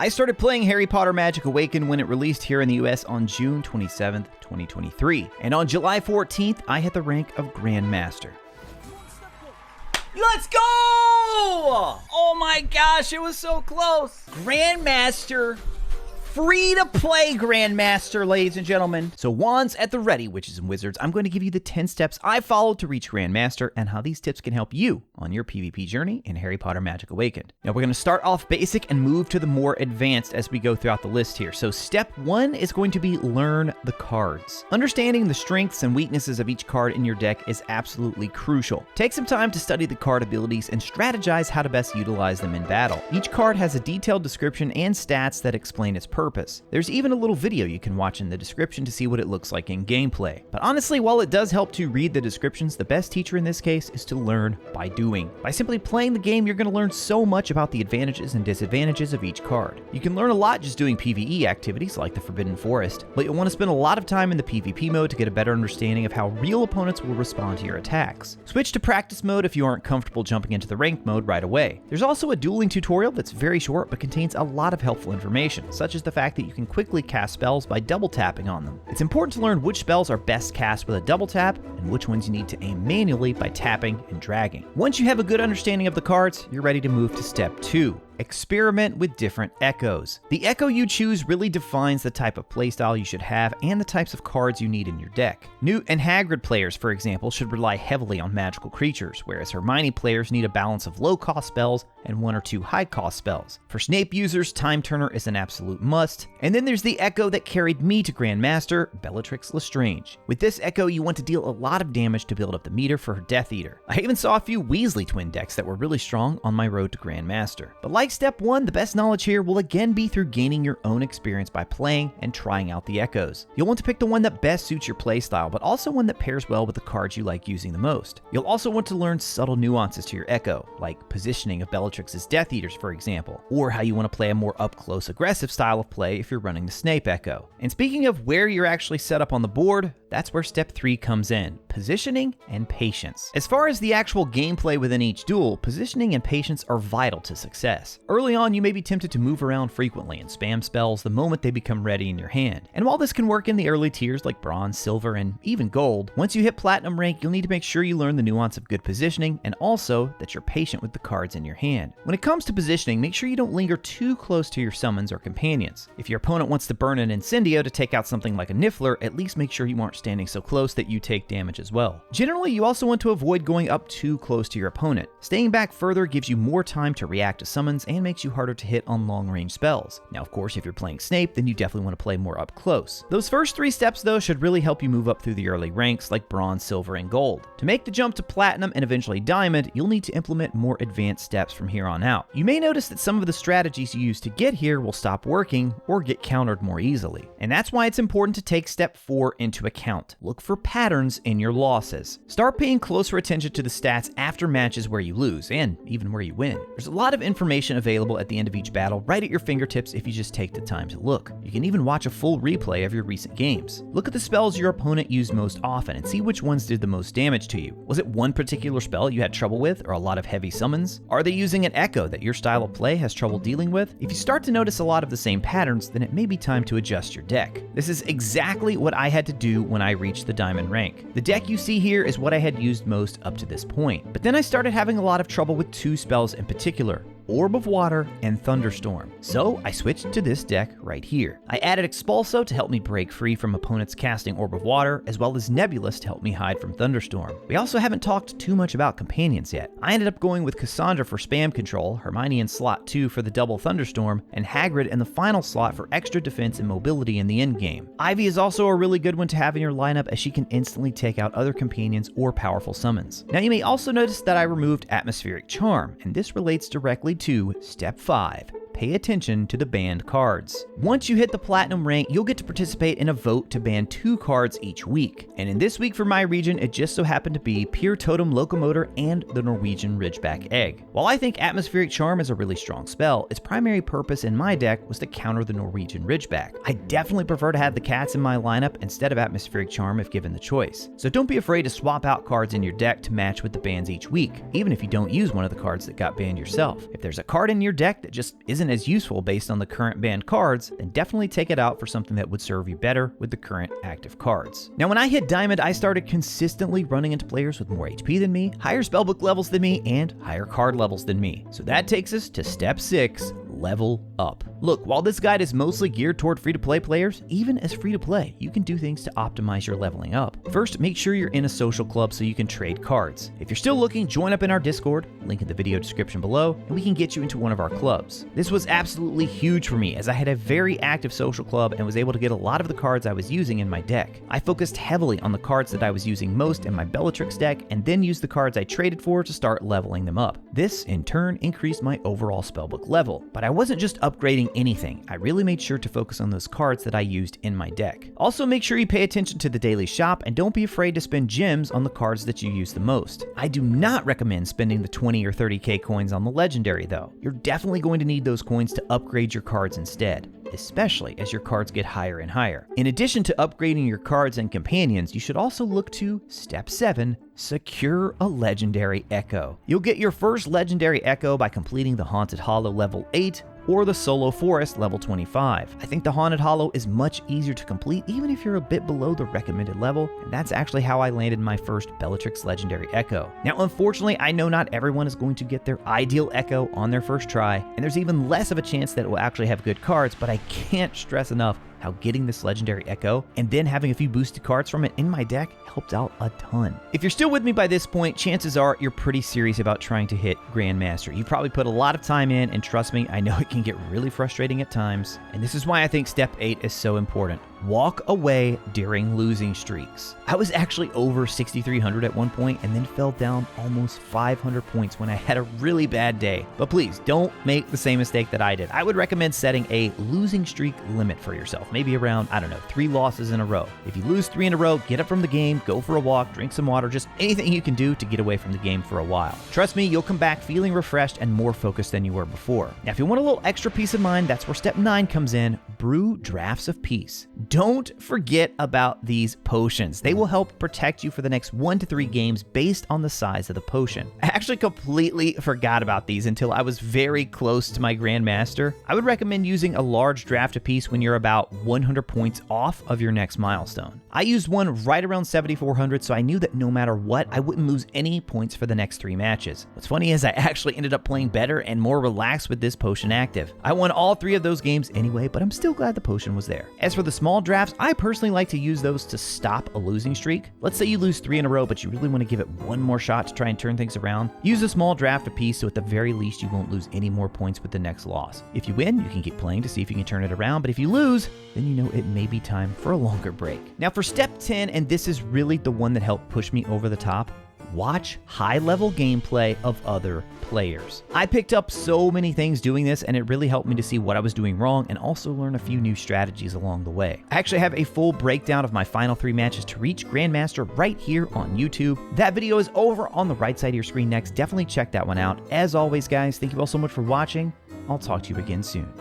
I started playing Harry Potter Magic Awakened when it released here in the US on June 27th, 2023. And on July 14th, I hit the rank of Grandmaster. Let's go! Oh my gosh, it was so close. Grandmaster. Free-to-play Grandmaster, ladies and gentlemen. So wands at the ready, witches and wizards. I'm going to give you the 10 steps I followed to reach Grandmaster and how these tips can help you on your PvP journey in Harry Potter Magic Awakened. Now we're going to start off basic and move to the more advanced as we go throughout the list here. So step 1 is going to be learn the cards. Understanding the strengths and weaknesses of each card in your deck is absolutely crucial. Take some time to study the card abilities and strategize how to best utilize them in battle. Each card has a detailed description and stats that explain its purpose. There's even a little video you can watch in the description to see what it looks like in gameplay. But honestly, while it does help to read the descriptions, the best teacher in this case is to learn by doing. By simply playing the game, you're going to learn so much about the advantages and disadvantages of each card. You can learn a lot just doing PvE activities like the Forbidden Forest, but you'll want to spend a lot of time in the PvP mode to get a better understanding of how real opponents will respond to your attacks. Switch to practice mode if you aren't comfortable jumping into the ranked mode right away. There's also a dueling tutorial that's very short but contains a lot of helpful information, such as the fact that you can quickly cast spells by double tapping on them. It's important to learn which spells are best cast with a double tap and which ones you need to aim manually by tapping and dragging. Once you have a good understanding of the cards, you're ready to move to step 2. Experiment with different echoes. The echo you choose really defines the type of playstyle you should have and the types of cards you need in your deck. Newt and Hagrid players, for example, should rely heavily on magical creatures, whereas Hermione players need a balance of low-cost spells and 1 or 2 high-cost spells. For Snape users, Time Turner is an absolute must. And then there's the echo that carried me to Grandmaster, Bellatrix Lestrange. With this echo, you want to deal a lot of damage to build up the meter for her Death Eater. I even saw a few Weasley twin decks that were really strong on my road to Grandmaster. But like step 1, the best knowledge here will again be through gaining your own experience by playing and trying out the echoes. You'll want to pick the one that best suits your playstyle, but also one that pairs well with the cards you like using the most. You'll also want to learn subtle nuances to your echo, like positioning of Bellatrix's Death Eaters, for example, or how you want to play a more up-close aggressive style of play if you're running the Snape echo. And speaking of where you're actually set up on the board, that's where step 3 comes in, positioning and patience. As far as the actual gameplay within each duel, positioning and patience are vital to success. Early on, you may be tempted to move around frequently and spam spells the moment they become ready in your hand. And while this can work in the early tiers like bronze, silver, and even gold, once you hit platinum rank, you'll need to make sure you learn the nuance of good positioning and also that you're patient with the cards in your hand. When it comes to positioning, make sure you don't linger too close to your summons or companions. If your opponent wants to burn an Incendio to take out something like a Niffler, at least make sure you aren't standing so close that you take damage as well. Generally, you also want to avoid going up too close to your opponent. Staying back further gives you more time to react to summons and makes you harder to hit on long-range spells. Now, of course, if you're playing Snape, then you definitely want to play more up close. Those first 3 steps, though, should really help you move up through the early ranks like bronze, silver, and gold. To make the jump to platinum and eventually diamond, you'll need to implement more advanced steps from here on out. You may notice that some of the strategies you use to get here will stop working or get countered more easily. And that's why it's important to take step 4 into account. Look for patterns in your losses. Start paying closer attention to the stats after matches where you lose, and even where you win. There's a lot of information available at the end of each battle right at your fingertips if you just take the time to look. You can even watch a full replay of your recent games. Look at the spells your opponent used most often and see which ones did the most damage to you. Was it one particular spell you had trouble with, or a lot of heavy summons? Are they using an echo that your style of play has trouble dealing with? If you start to notice a lot of the same patterns, then it may be time to adjust your deck. This is exactly what I had to do when I reached the diamond rank. The deck you see here is what I had used most up to this point, but then I started having a lot of trouble with 2 spells in particular. Orb of Water, and Thunderstorm. So I switched to this deck right here. I added Expulso to help me break free from opponents casting Orb of Water, as well as Nebulous to help me hide from Thunderstorm. We also haven't talked too much about companions yet. I ended up going with Cassandra for spam control, Hermione in slot 2 for the double Thunderstorm, and Hagrid in the final slot for extra defense and mobility in the endgame. Ivy is also a really good one to have in your lineup as she can instantly take out other companions or powerful summons. Now you may also notice that I removed Atmospheric Charm, and this relates directly to step 5. Pay attention to the banned cards. Once you hit the platinum rank, you'll get to participate in a vote to ban 2 cards each week. And in this week for my region, it just so happened to be Pure Totem Locomotor and the Norwegian Ridgeback Egg. While I think Atmospheric Charm is a really strong spell, its primary purpose in my deck was to counter the Norwegian Ridgeback. I definitely prefer to have the cats in my lineup instead of Atmospheric Charm if given the choice. So don't be afraid to swap out cards in your deck to match with the bans each week, even if you don't use one of the cards that got banned yourself. If there's there's a card in your deck that just isn't as useful based on the current banned cards, then definitely take it out for something that would serve you better with the current active cards. Now, when I hit Diamond, I started consistently running into players with more HP than me, higher spellbook levels than me, and higher card levels than me. So that takes us to step 6, level up. Look, while this guide is mostly geared toward free-to-play players, even as free-to-play, you can do things to optimize your leveling up. First, make sure you're in a social club so you can trade cards. If you're still looking, join up in our Discord, link in the video description below, and we can get you into one of our clubs. This was absolutely huge for me, as I had a very active social club and was able to get a lot of the cards I was using in my deck. I focused heavily on the cards that I was using most in my Bellatrix deck, and then used the cards I traded for to start leveling them up. This, in turn, increased my overall spellbook level, but I wasn't just upgrading anything. I really made sure to focus on those cards that I used in my deck. Also, make sure you pay attention to the daily shop and don't be afraid to spend gems on the cards that you use the most. I do not recommend spending the 20 or 30k coins on the legendary though. You're definitely going to need those coins to upgrade your cards instead, especially as your cards get higher and higher. In addition to upgrading your cards and companions, you should also look to step 7, secure a legendary echo. You'll get your first legendary echo by completing the Haunted Hollow level 8 or the Solo Forest level 25. I think the Haunted Hollow is much easier to complete even if you're a bit below the recommended level, and that's actually how I landed my first Bellatrix legendary echo. Now, unfortunately, I know not everyone is going to get their ideal echo on their first try, and there's even less of a chance that it will actually have good cards, but I can't stress enough how getting this legendary echo and then having a few boosted cards from it in my deck helped out a ton. If you're still with me by this point, chances are you're pretty serious about trying to hit Grandmaster. You've probably put a lot of time in, and trust me, I know it can get really frustrating at times. And this is why I think step 8 is so important. Walk away during losing streaks. I was actually over 6,300 at one point and then fell down almost 500 points when I had a really bad day. But please don't make the same mistake that I did. I would recommend setting a losing streak limit for yourself, maybe around, 3 losses in a row. If you lose 3 in a row, get up from the game, go for a walk, drink some water, just anything you can do to get away from the game for a while. Trust me, you'll come back feeling refreshed and more focused than you were before. Now, if you want a little extra peace of mind, that's where step 9 comes in. Brew drafts of peace. Don't forget about these potions. They will help protect you for the next 1 to 3 games based on the size of the potion. I actually completely forgot about these until I was very close to my Grandmaster. I would recommend using a large draft of peace when you're about 100 points off of your next milestone. I used one right around 7,400, so I knew that no matter what, I wouldn't lose any points for the next 3 matches. What's funny is I actually ended up playing better and more relaxed with this potion active. I won all 3 of those games anyway, but I'm still glad the potion was there. As for the small drafts, I personally like to use those to stop a losing streak. Let's say you lose 3 in a row, but you really want to give it one more shot to try and turn things around. Use a small draft of peace so at the very least you won't lose any more points with the next loss. If you win, you can keep playing to see if you can turn it around, but if you lose, then you know it may be time for a longer break. Now for step 10, and this is really the one that helped push me over the top, watch high-level gameplay of other players. I picked up so many things doing this, and it really helped me to see what I was doing wrong and also learn a few new strategies along the way. I actually have a full breakdown of my final 3 matches to reach Grandmaster right here on YouTube. That video is over on the right side of your screen next. Definitely check that one out. As always, guys, thank you all so much for watching. I'll talk to you again soon.